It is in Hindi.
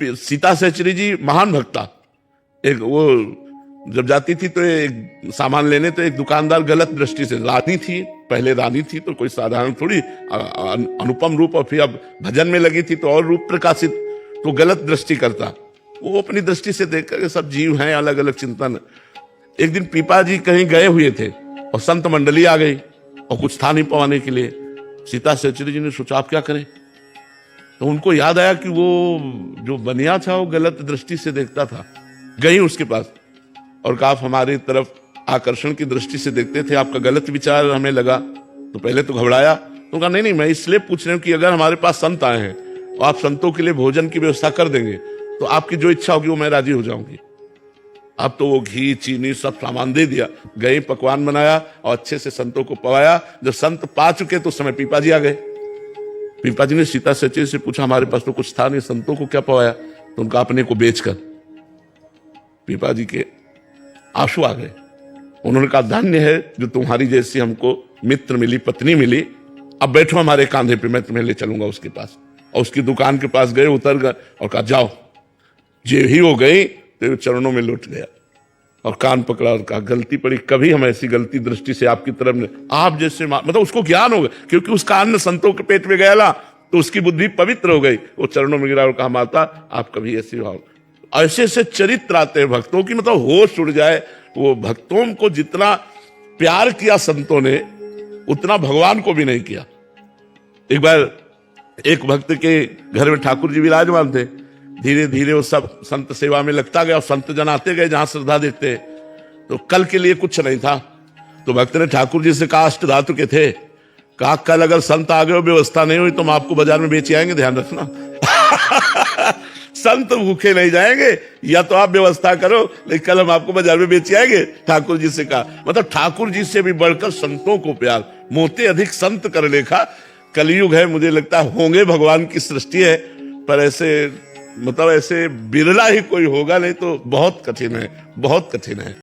सीता सहचरी जी महान भक्ता, एक वो जब जाती थी तो एक सामान लेने तो एक दुकानदार गलत दृष्टि से, रानी थी, पहले रानी थी तो कोई साधारण थोड़ी, अनुपम रूप, और फिर अब भजन में लगी थी तो और रूप प्रकाशित, तो गलत दृष्टि करता। वो अपनी दृष्टि से देख कर सब जीव हैं, अलग अलग चिंतन। एक दिन पीपा जी कहीं गए हुए थे और संत मंडली आ गई और कुछ था नहीं पवाने के लिए। सीता सहचरी जी ने सोचा आप क्या करें, तो उनको याद आया कि वो जो बनिया था वो गलत दृष्टि से देखता था। गई उसके पास और कहा आप हमारी तरफ आकर्षण की दृष्टि से देखते थे, आपका गलत विचार हमें लगा। तो पहले तो घबराया, तो कहा नहीं मैं इसलिए पूछ रहे हूँ कि अगर हमारे पास संत आए हैं और आप संतों के लिए भोजन की व्यवस्था कर देंगे तो आपकी जो इच्छा होगी वो मैं राजी हो जाऊंगी। अब तो वो घी चीनी सब सामान दे दिया, गए पकवान बनाया और अच्छे से संतों को पवाया। जब संत पा चुके तो उस समय पीपा जी आ गए। पीपा जी ने सीता सहचरी से पूछा हमारे पास तो कुछ था नहीं, संतों को क्या पवाया, तो उनका अपने को बेचकर। पीपा जी के आंसू आ गए। उन्होंने कहा धन्य है जो तुम्हारी जैसी हमको मित्र मिली, पत्नी मिली, अब बैठो हमारे कांधे पे, मैं तुम्हें ले चलूंगा उसके पास। और उसकी दुकान के पास गए, उतर गए और कहा जाओ। जे ही हो गई तेरे चरणों में लौट गया और कान पकड़ा और कहा गलती पड़ी, कभी हम ऐसी गलती दृष्टि से आपकी तरफ ने, आप जैसे मतलब उसको ज्ञान हो गया क्योंकि उसका अन्न संतों के पेट में गया ना, तो उसकी बुद्धि पवित्र हो गई। वो चरणों में गिरा और कहा माता आप कभी ऐसी भाव, ऐसे ऐसे चरित्र आते हैं भक्तों की, मतलब होश उड़ जाए। वो भक्तों को जितना प्यार किया संतों ने उतना भगवान को भी नहीं किया। एक बार एक भक्त के घर में ठाकुर जी विराजमान थे, धीरे धीरे वो सब संत सेवा में लगता गया और संत जन आते गए जहां श्रद्धा देखते। तो कल के लिए कुछ नहीं था, तो भक्त ने ठाकुर जी से कहा अष्ट धातु के थे, कहा कल अगर संत आ गए और व्यवस्था नहीं हुई तो हम आपको बाजार में बेच आएंगे, ध्यान रखना। संत भूखे नहीं जाएंगे, या तो आप व्यवस्था करो लेकिन कल हम आपको बाजार में बेच आएंगे, ठाकुर जी से कहा। मतलब ठाकुर जी से भी बढ़कर संतों को प्यार, मोते अधिक संत कर लेखा। कलयुग है, मुझे लगता है होंगे, भगवान की सृष्टि है, पर ऐसे मतलब ऐसे बिरला ही कोई होगा, नहीं तो बहुत कठिन है, बहुत कठिन है।